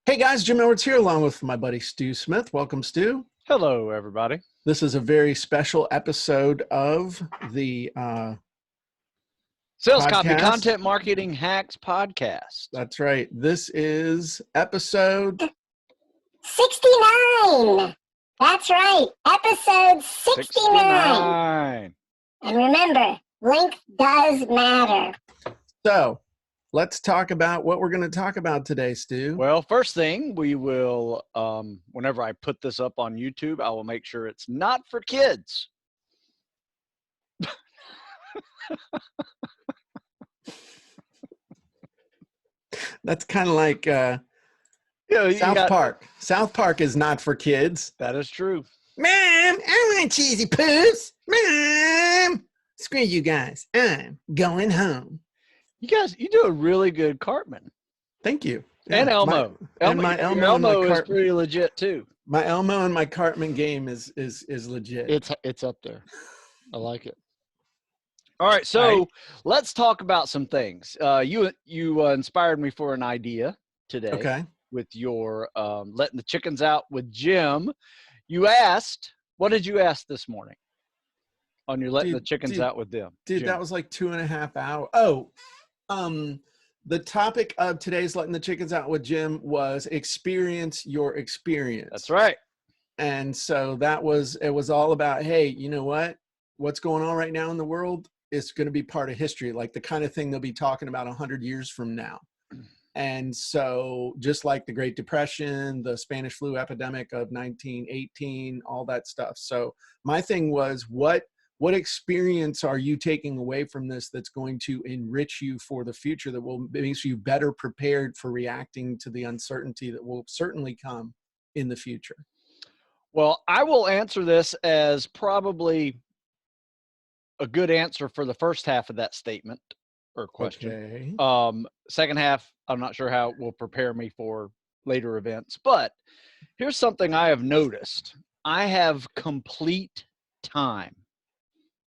Hey guys, Jim Edwards here along with my buddy Stu Smith. Welcome, Stu. Hello, everybody. This is a very special episode of the Salescopy podcast. Content Marketing Hacks Podcast. That's right. This is episode 69. That's right. Episode 69. And remember, length does matter. So let's talk about what we're going to talk about today, Stu. Well, first thing, we will, whenever I put this up on YouTube, I will make sure it's not for kids. That's kind of like South Park. South Park is not for kids. That is true. Mom, I want cheesy puss. Mom, screw you guys. I'm going home. You guys, you do a really good Cartman. Thank you. Yeah, and Elmo. My Elmo is pretty legit too. My Elmo and my Cartman game is legit. It's up there. I like it. All right, so let's talk about some things. You inspired me for an idea today. Okay. With your letting the chickens out with Jim. You asked, what did you ask this morning on your letting the chickens out with them? Dude, Jim? That was like 2.5 hours. Oh, the topic of today's letting the chickens out with Jim was experience your experience. That's right. And so it was all about, hey, you know what? What's going on right now in the world is going to be part of history, like the kind of thing they'll be talking about 100 years from now. And so just like the Great Depression, the Spanish flu epidemic of 1918, all that stuff. So my thing was, what experience are you taking away from this that's going to enrich you for the future, that will make you better prepared for reacting to the uncertainty that will certainly come in the future? Well, I will answer this as probably a good answer for the first half of that statement or question. Okay. Second half, I'm not sure how it will prepare me for later events, but here's something I have noticed. I have complete time.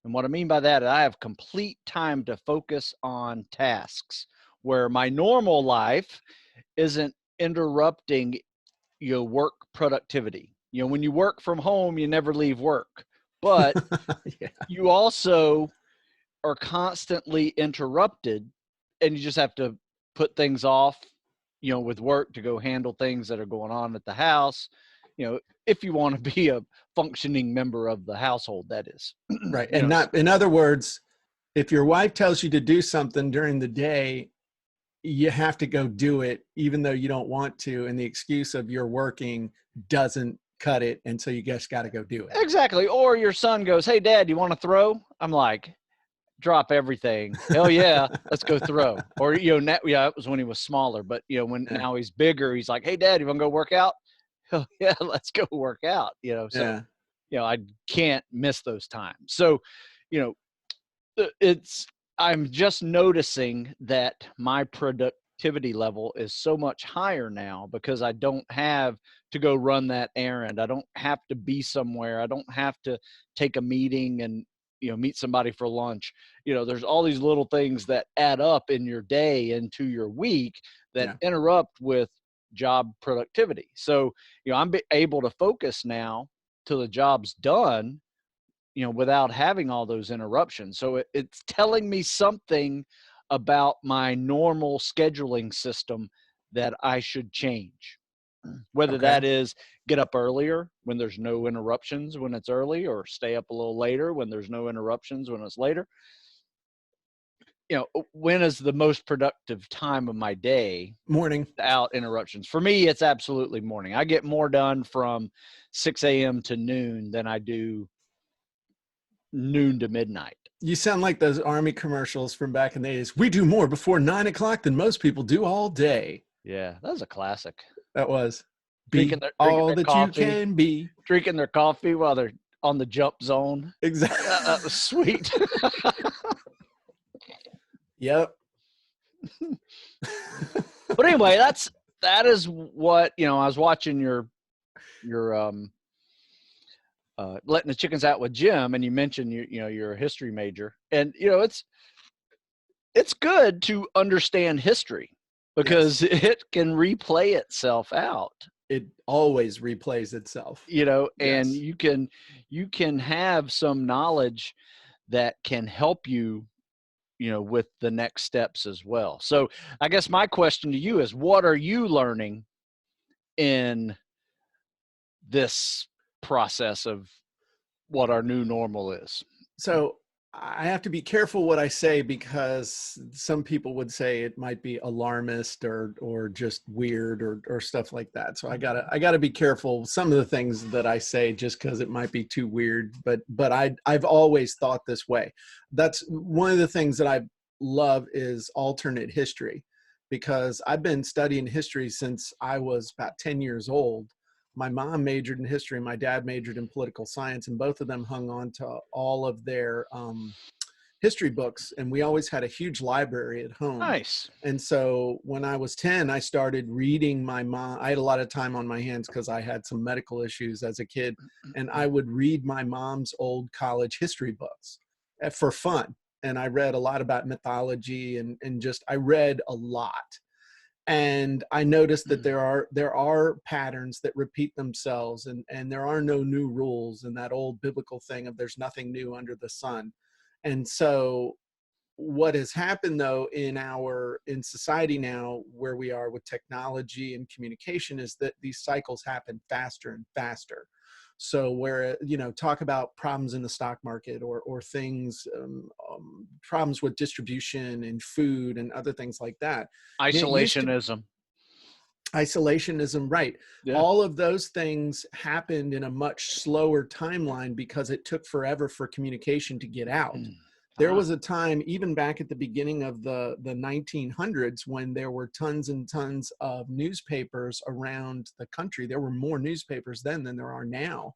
And what I mean by that, I have complete time to focus on tasks where my normal life isn't interrupting your work productivity. You know, when you work from home, you never leave work, but Yeah. You also are constantly interrupted, and you just have to put things off, you know, with work to go handle things that are going on at the house, you know, if you want to be a functioning member of the household, that is. Right. And not, in other words, if your wife tells you to do something during the day, you have to go do it, even though you don't want to. And the excuse of you're working doesn't cut it. And so you just got to go do it. Exactly. Or your son goes, "Hey, Dad, you want to throw?" I'm like, drop everything. Hell yeah, let's go throw. Or, you know, it was when he was smaller, but, you know, now he's bigger, he's like, "Hey, Dad, you want to go work out?" Hell yeah, let's go work out. You know, so, you know, I can't miss those times. So, you know, I'm just noticing that my productivity level is so much higher now because I don't have to go run that errand. I don't have to be somewhere. I don't have to take a meeting and, you know, meet somebody for lunch. You know, there's all these little things that add up in your day into your week that interrupt with job productivity. So, you know, I'm able to focus now till the job's done, you know, without having all those interruptions. So it's telling me something about my normal scheduling system that I should change. Whether that is get up earlier when there's no interruptions when it's early, or stay up a little later when there's no interruptions when it's later. You know, when is the most productive time of my day? Morning. Without interruptions. For me, it's absolutely morning. I get more done from 6 a.m. to noon than I do noon to midnight. You sound like those Army commercials from back in the days. We do more before 9 o'clock than most people do all day. Yeah, that was a classic. That was. Be all that you can be. Drinking their coffee while they're on the jump zone. Exactly. That was sweet. Yep. But anyway, that is what, you know, I was watching your letting the chickens out with Jim, and you mentioned you know, you're a history major, and, you know, it's good to understand history, because it can replay itself out. It always replays itself. And Yes. you can have some knowledge that can help you, with the next steps as well. So I guess my question to you is, what are you learning in this process of what our new normal is? So I have to be careful what I say, because some people would say it might be alarmist or just weird or stuff like that. So I gotta be careful some of the things that I say, just because it might be too weird. But I've always thought this way. That's one of the things that I love is alternate history, because I've been studying history since I was about 10 years old. My mom majored in history, my dad majored in political science, and both of them hung on to all of their history books. And we always had a huge library at home. Nice. And so when I was 10, I started reading my mom. I had a lot of time on my hands because I had some medical issues as a kid. And I would read my mom's old college history books for fun. And I read a lot about mythology and just, I read a lot. And I noticed that there are patterns that repeat themselves, and there are no new rules, and that old biblical thing of there's nothing new under the sun. And so what has happened though in society now, where we are with technology and communication, is that these cycles happen faster and faster. So where, talk about problems in the stock market or things, problems with distribution and food and other things like that. Isolationism. Isolationism, right. Yeah. All of those things happened in a much slower timeline because it took forever for communication to get out. There was a time, even back at the beginning of the 1900s, when there were tons and tons of newspapers around the country. There were more newspapers then than there are now.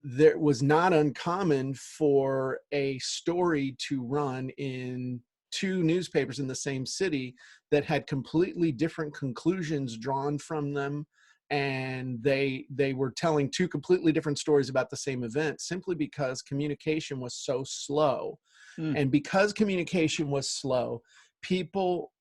There was not uncommon for a story to run in two newspapers in the same city that had completely different conclusions drawn from them. And they were telling two completely different stories about the same event, simply because communication was so slow. And because communication was slow, people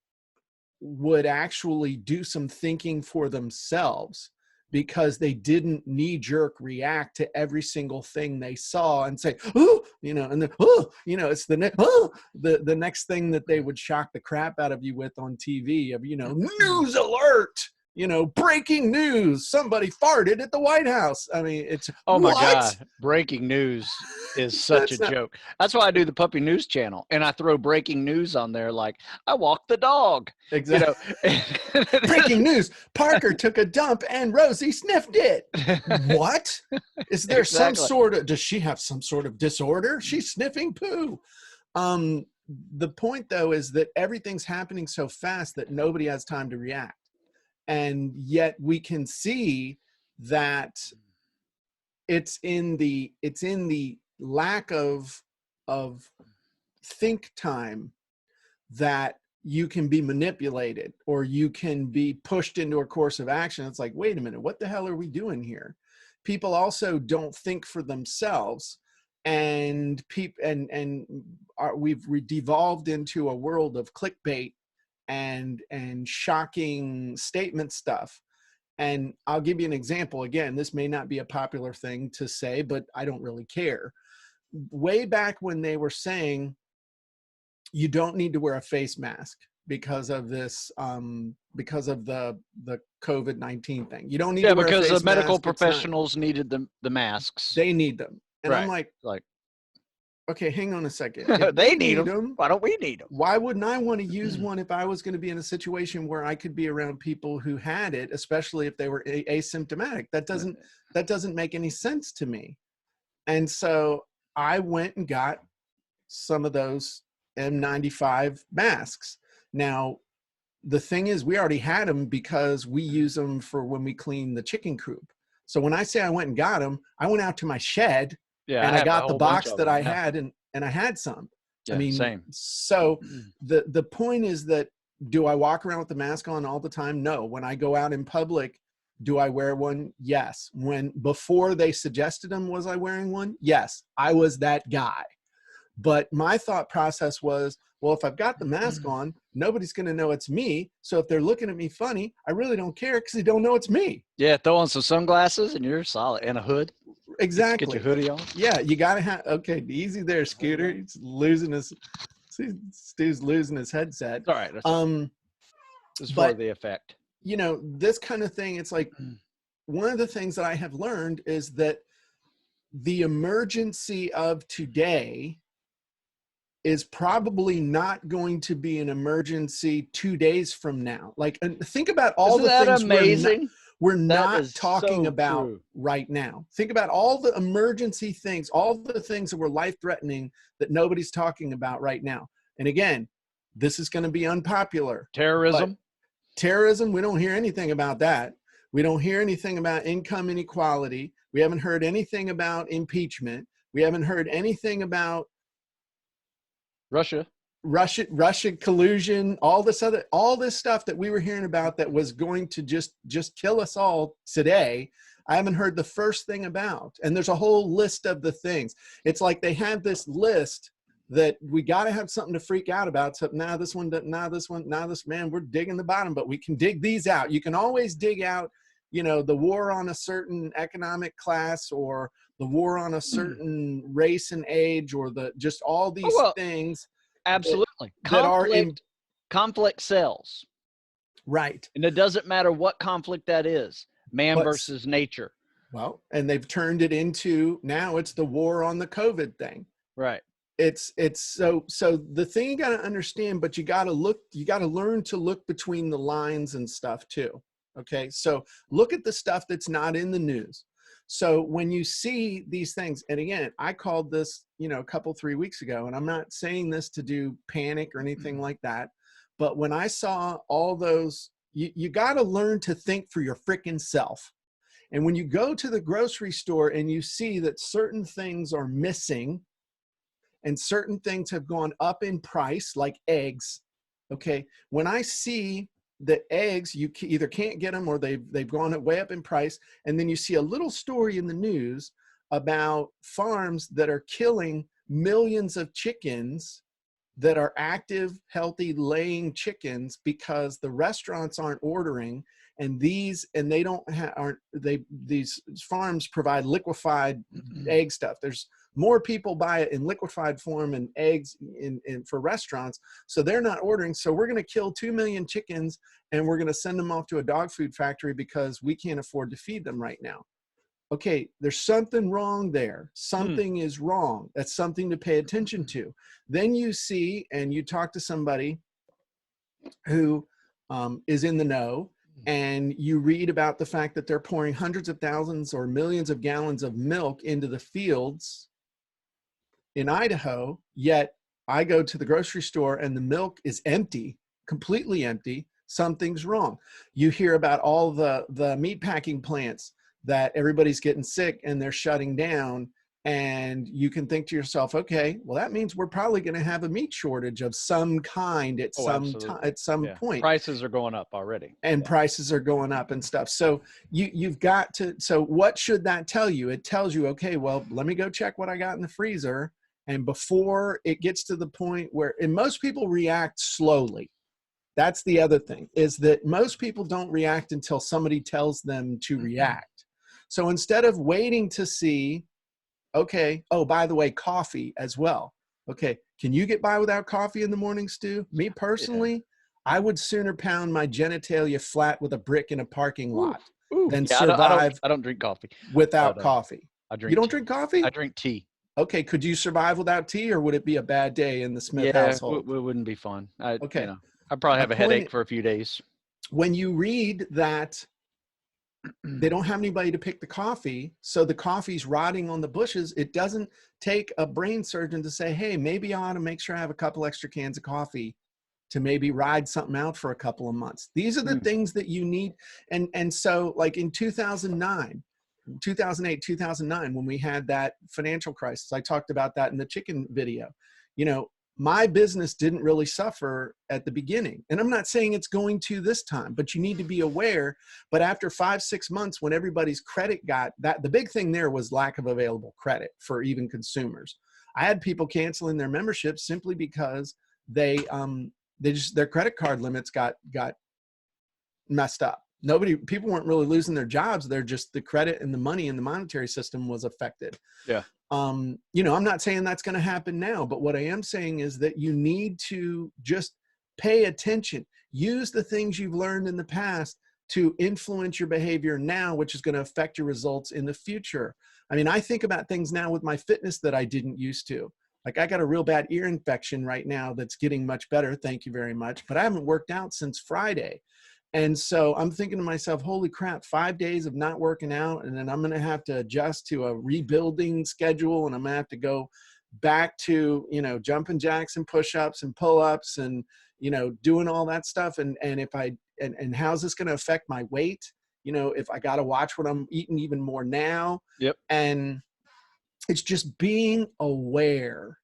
would actually do some thinking for themselves, because they didn't knee-jerk react to every single thing they saw and say, oh, and then, oh, it's the next thing that they would shock the crap out of you with on TV of, news alert, breaking news, somebody farted at the White House. I mean, it's, oh my God, breaking news is such a joke. That's why I do the Puppy News channel, and I throw breaking news on there, like I walked the dog. Exactly. Breaking news, Parker took a dump and Rosie sniffed it. What? Is there some sort of, does she have some sort of disorder? She's sniffing poo. The point though is that everything's happening so fast that nobody has time to react. And yet we can see that it's in the lack of think time that you can be manipulated, or you can be pushed into a course of action. It's like, wait a minute, what the hell are we doing here? People also don't think for themselves, and we've devolved into a world of clickbait and shocking statement stuff. And I'll give you an example. Again, this may not be a popular thing to say, but I don't really care. Way back when they were saying you don't need to wear a face mask because of this, because of the COVID-19 thing. You don't need to wear a face mask. Because the medical professionals needed the masks. They need them. And I'm like, okay, hang on a second. They need them. Why don't we need them? Why wouldn't I want to use one if I was going to be in a situation where I could be around people who had it, especially if they were asymptomatic? That doesn't make any sense to me. And so I went and got some of those N95 masks. Now, the thing is, we already had them because we use them for when we clean the chicken coop. So when I say I went and got them, I went out to my shed and I got the box that I had, and I had some. Yeah, I mean, same. So the point is that, do I walk around with the mask on all the time? No. When I go out in public, do I wear one? Yes. Before they suggested them, was I wearing one? Yes, I was that guy. But my thought process was, well, if I've got the mask on, nobody's going to know it's me. So if they're looking at me funny, I really don't care because they don't know it's me. Yeah, throw on some sunglasses and you're solid, and a hood. Exactly. Get your hoodie on. Yeah, you got to have, okay, easy there, Scooter. He's losing his, Stu's losing his headset. It's all right. That's all right. It's for the effect. You know, this kind of thing, it's like, one of the things that I have learned is that the emergency of today is probably not going to be an emergency 2 days from now. Like, and think about all Isn't that the things amazing? we're not is talking so about true. right now. Think about all the emergency things, all the things that were life-threatening that nobody's talking about right now. And again, this is going to be unpopular. Terrorism. Terrorism, we don't hear anything about that. We don't hear anything about income inequality. We haven't heard anything about impeachment. We haven't heard anything about Russia collusion, all this stuff that we were hearing about that was going to just kill us all today. I haven't heard the first thing about. And there's a whole list of the things. It's like they have this list that we got to have something to freak out about. So now this one, now this one, now this, man, we're digging the bottom, but we can dig these out. You can always dig out, you know, the war on a certain economic class, or the war on a certain race and age, or the just all these things. Absolutely. Conflict sells. Right. And it doesn't matter what conflict that is, versus nature. Well, and they've turned it into, now it's the war on the COVID thing. Right. It's so the thing you got to understand, but you got to learn to look between the lines and stuff too. Okay. So look at the stuff that's not in the news. So when you see these things, and again, I called this, you know, 3 weeks ago, and I'm not saying this to do panic or anything like that, but when I saw all those, you got to learn to think for your freaking self. And when you go to the grocery store and you see that certain things are missing and certain things have gone up in price, like eggs, okay, when I see that eggs, you either can't get them or they've gone way up in price. And then you see a little story in the news about farms that are killing millions of chickens that are active, healthy, laying chickens because the restaurants aren't ordering. And these farms provide liquefied egg stuff. There's more people buy it in liquefied form and eggs for restaurants. So they're not ordering. So we're going to kill 2 million chickens and we're going to send them off to a dog food factory because we can't afford to feed them right now. Okay, there's something wrong there. Something is wrong. That's something to pay attention to. Then you see, and you talk to somebody who is in the know, and you read about the fact that they're pouring hundreds of thousands or millions of gallons of milk into the fields in Idaho, yet I go to the grocery store and the milk is empty, completely empty. Something's wrong. You hear about all the meat packing plants that everybody's getting sick and they're shutting down. And you can think to yourself, okay, well, that means we're probably going to have a meat shortage of some kind at some point. Prices are going up already. And prices are going up and stuff. So you've got to, so what should that tell you? It tells you, okay, well, let me go check what I got in the freezer. And before it gets to the point where, and most people react slowly. That's the other thing, is that most people don't react until somebody tells them to react. So instead of waiting to see, okay, oh, by the way, coffee as well. Okay, can you get by without coffee in the morning, Stu? Me personally, I would sooner pound my genitalia flat with a brick in a parking lot than survive. I don't drink coffee. Without coffee. I drink. You don't drink coffee? I drink tea. Okay, could you survive without tea, or would it be a bad day in the Smith household? It wouldn't be fun. Okay. You know, I'd probably have a headache for a few days. When you read that they don't have anybody to pick the coffee, so the coffee's rotting on the bushes, it doesn't take a brain surgeon to say, hey, maybe I ought to make sure I have a couple extra cans of coffee to maybe ride something out for a couple of months. These are the things that you need. And so like in 2008, 2009, when we had that financial crisis, I talked about that in the chicken video. You know, my business didn't really suffer at the beginning. And I'm not saying it's going to this time, but you need to be aware. But after 5-6 months, when everybody's credit got that, the big thing there was lack of available credit for even consumers. I had people canceling their memberships simply because they just, their credit card limits got messed up. People weren't really losing their jobs. They're just, the credit and the money in the monetary system was affected. Yeah. You know, I'm not saying that's going to happen now, but what I am saying is that you need to just pay attention. Use the things you've learned in the past to influence your behavior now, which is going to affect your results in the future. I mean, I think about things now with my fitness that I didn't used to. Like, I got a real bad ear infection right now that's getting much better. Thank you very much. But I haven't worked out since Friday. And so I'm thinking to myself, holy crap, 5 days of not working out. And then I'm going to have to adjust to a rebuilding schedule. And I'm going to have to go back to, you know, jumping jacks and push-ups and pull-ups and, you know, doing all that stuff. And how's this going to affect my weight? You know, if I got to watch what I'm eating even more now. Yep. And it's just being aware.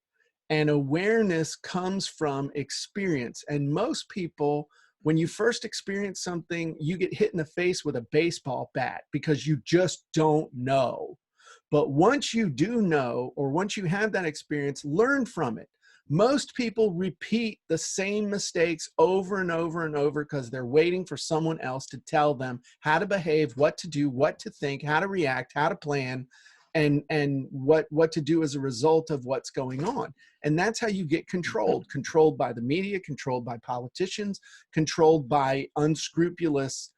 And awareness comes from experience. And most people, when you first experience something, you get hit in the face with a baseball bat because you just don't know. But once you do know, or once you have that experience, learn from it. Most people repeat the same mistakes over and over and over because they're waiting for someone else to tell them how to behave, what to do, what to think, how to react, how to plan, and what to do as a result of what's going on. And that's how you get controlled by the media, controlled by politicians, controlled by unscrupulous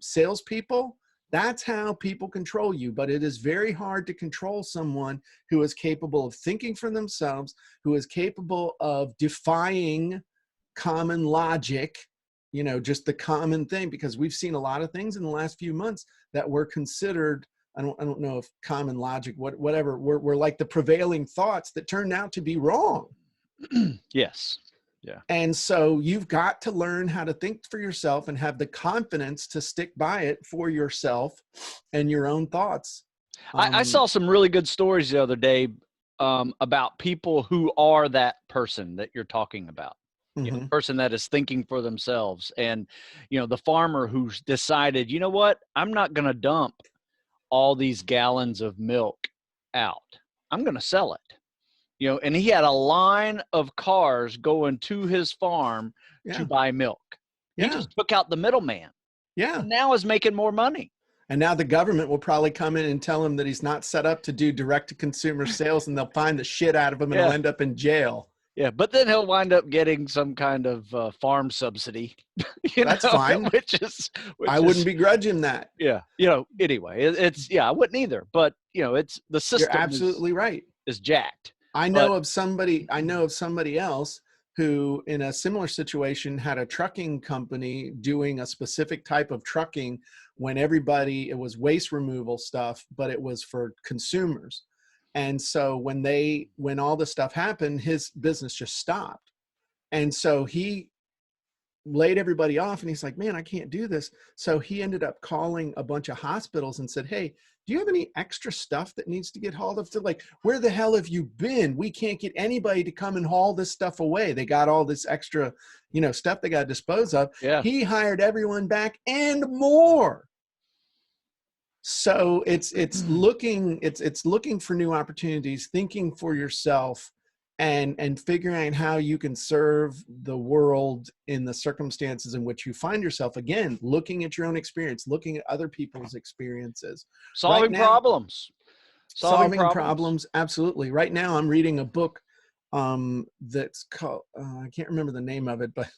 salespeople. That's how people control you. But it is very hard to control someone who is capable of thinking for themselves, who is capable of defying common logic, you know, just the common thing, because we've seen a lot of things in the last few months that were considered, I don't know if common logic, whatever, were like the prevailing thoughts that turned out to be wrong. Yes. Yeah. And so you've got to learn how to think for yourself and have the confidence to stick by it for yourself and your own thoughts. I saw some really good stories the other day about people who are that person that you're talking about. You know, the person that is thinking for themselves. And, you know, the farmer who's decided, you know what, I'm not going to dump all these gallons of milk out. I'm going to sell it. You know, and he had a line of cars going to his farm to buy milk. He just took out the middleman. Yeah. And now is making more money. And now the government will probably come in and tell him that he's not set up to do direct-to-consumer sales, and they'll fine the shit out of him and he'll end up in jail. Yeah, but then he'll wind up getting some kind of farm subsidy. That's fine. Which I wouldn't begrudge him that. Yeah. You know, anyway, it's I wouldn't either. But, you know, it's the system. You're absolutely right. Is jacked. I know of somebody else who, in a similar situation, had a trucking company doing a specific type of trucking when it was waste removal stuff, but it was for consumers. And so when all this stuff happened, his business just stopped. And so he laid everybody off, and he's like, man, I can't do this. So he ended up calling a bunch of hospitals and said, hey, do you have any extra stuff that needs to get hauled off? They're like, where the hell have you been? We can't get anybody to come and haul this stuff away. They got all this extra, you know, stuff they got to dispose of. Yeah. He hired everyone back and more. So it's looking for new opportunities, thinking for yourself, and figuring out how you can serve the world in the circumstances in which you find yourself. Again, looking at your own experience, looking at other people's experiences. Solving problems. Solving problems, absolutely. Right now I'm reading a book that's called, I can't remember the name of it, but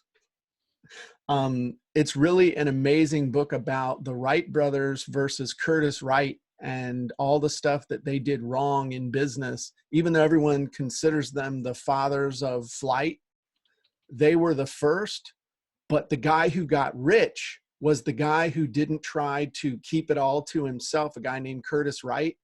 it's really an amazing book about the Wright brothers versus Curtis Wright and all the stuff that they did wrong in business. Even though everyone considers them the fathers of flight, they were the first. But the guy who got rich was the guy who didn't try to keep it all to himself, a guy named Curtis Wright,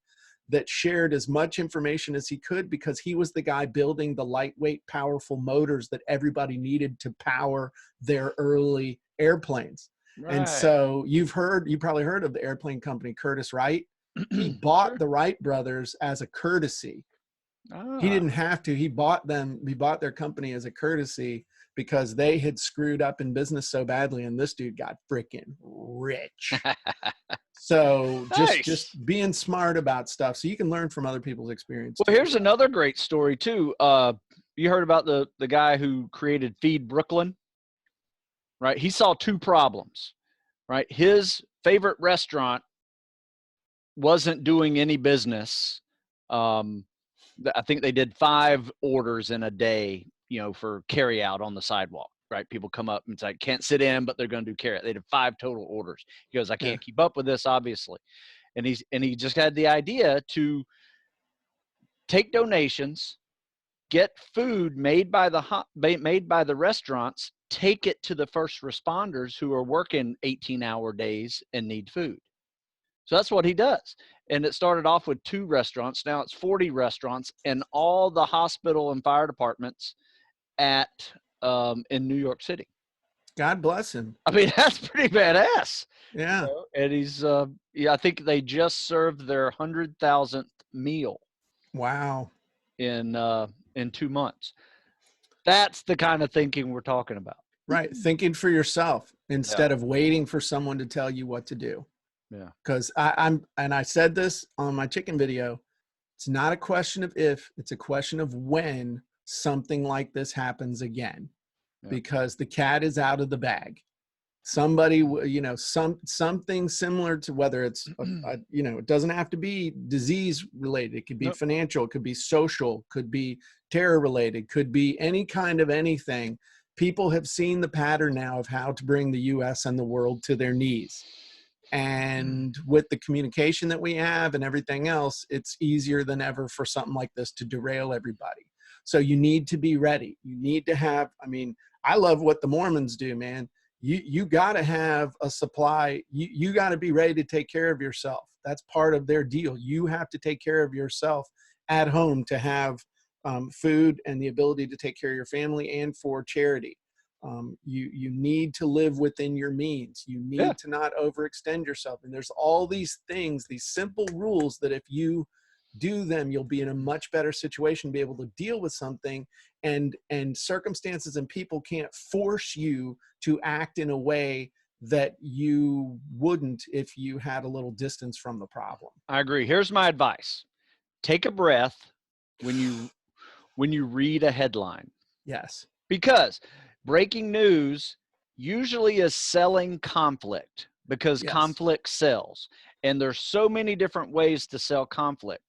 that shared as much information as he could, because he was the guy building the lightweight, powerful motors that everybody needed to power their early airplanes. Right. And so you probably heard of the airplane company Curtis Wright. He bought the Wright brothers as a courtesy. He didn't have to. He bought their company as a courtesy because they had screwed up in business so badly, and this dude got freaking rich. So Nice. just being smart about stuff so you can learn from other people's experience. Well, here's another great story too. You heard about the guy who created Feed Brooklyn, right? He saw two problems, right? His favorite restaurant wasn't doing any business. I think they did 5 orders in a day, you know, for carry out on the sidewalk, right? People come up and say, can't sit in, but they're going to do carry out. They did 5 total orders. He goes, I can't keep up with this, obviously. And he just had the idea to take donations, get food made by the restaurants, take it to the first responders who are working 18-hour days and need food. So that's what he does. And it started off with 2 restaurants. Now it's 40 restaurants and all the hospital and fire departments in New York City. God bless him. I mean, that's pretty badass. Yeah. You know? And he's, I think they just served their 100,000th meal. Wow. In 2 months. That's the kind of thinking we're talking about. Right. Thinking for yourself instead of waiting for someone to tell you what to do. Yeah. Because I said this on my chicken video, it's not a question of if, it's a question of when something like this happens again, because the cat is out of the bag. Somebody, you know, something similar to whether it's, you know, it doesn't have to be disease related. It could be financial, it could be social, could be terror related, could be any kind of anything. People have seen the pattern now of how to bring the US and the world to their knees. And with the communication that we have and everything else, it's easier than ever for something like this to derail everybody. So you need to be ready. You need to have, I mean, I love what the Mormons do, man. You got to have a supply. You got to be ready to take care of yourself. That's part of their deal. You have to take care of yourself at home to have food and the ability to take care of your family and for charity. You need to live within your means. You need to not overextend yourself. And there's all these things, these simple rules that if you do them, you'll be in a much better situation to be able to deal with something, and circumstances and people can't force you to act in a way that you wouldn't if you had a little distance from the problem. I agree. Here's my advice. Take a breath when you read a headline. Yes. Because breaking news usually is selling conflict, because conflict sells. And there's so many different ways to sell conflict.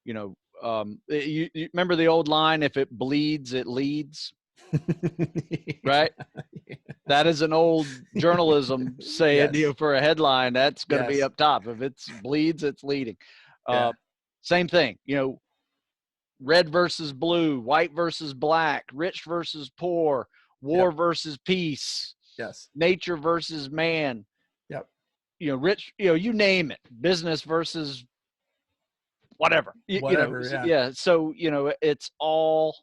You know, you remember the old line, if it bleeds, it leads, right? Yeah. That is an old journalism saying, you know, for a headline, that's going to be up top. If it bleeds, it's leading. Same thing, you know, red versus blue, white versus black, rich versus poor, war versus peace, nature versus man. Yep. You know, rich, you know, you name it, business versus whatever, whatever, you know, so, you know, it's all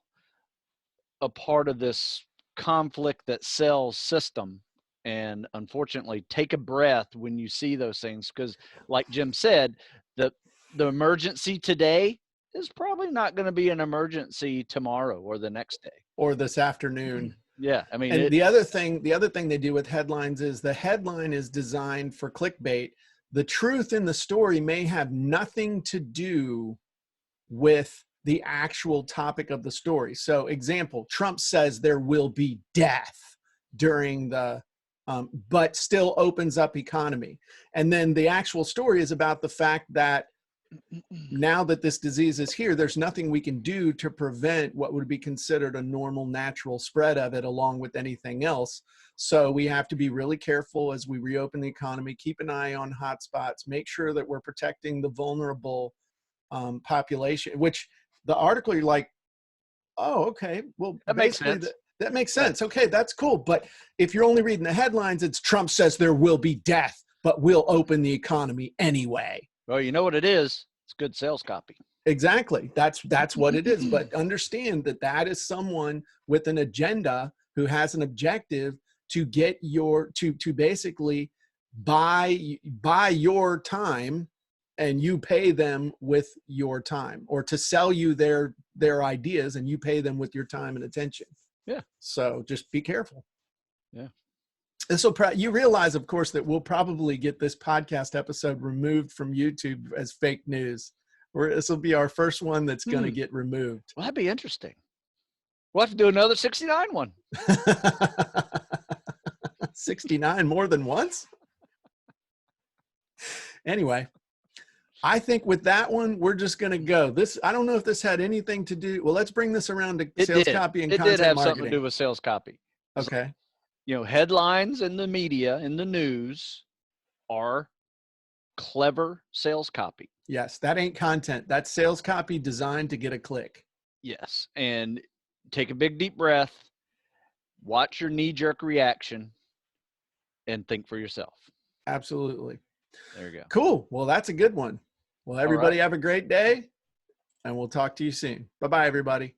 a part of this conflict that sells system. And unfortunately, take a breath when you see those things, because like Jim said, the emergency today is probably not going to be an emergency tomorrow or the next day or this afternoon. Yeah. I mean, and the other thing they do with headlines is the headline is designed for clickbait. The truth in the story may have nothing to do with the actual topic of the story. So example, Trump says there will be death during the, but still opens up economy. And then the actual story is about the fact that now that this disease is here, there's nothing we can do to prevent what would be considered a normal, natural spread of it along with anything else. So we have to be really careful as we reopen the economy, keep an eye on hotspots, make sure that we're protecting the vulnerable population, which the article you're like, oh, okay, well, that makes sense. That makes sense. Okay, that's cool. But if you're only reading the headlines, it's Trump says there will be death, but we'll open the economy anyway. Well, you know what it is? It's good sales copy. Exactly. That's what it is. But understand that that is someone with an agenda who has an objective to get your, to basically buy your time, and you pay them with your time, or to sell you their ideas and you pay them with your time and attention. Yeah. So just be careful. Yeah. This will you realize, of course, that we'll probably get this podcast episode removed from YouTube as fake news. This will be our first one that's going to get removed. Well, that'd be interesting. We'll have to do another 69 one. 69 more than once? Anyway, I think with that one, we're just going to go. I don't know if this had anything to do. Well, let's bring this around to sales copy and content marketing. It did have something to do with sales copy. Okay. You know, headlines in the media, in the news, are clever sales copy. Yes, that ain't content. That's sales copy designed to get a click. Yes, and take a big deep breath, watch your knee-jerk reaction, and think for yourself. Absolutely. There you go. Cool. Well, that's a good one. Well, everybody have a great day, and we'll talk to you soon. Bye-bye, everybody.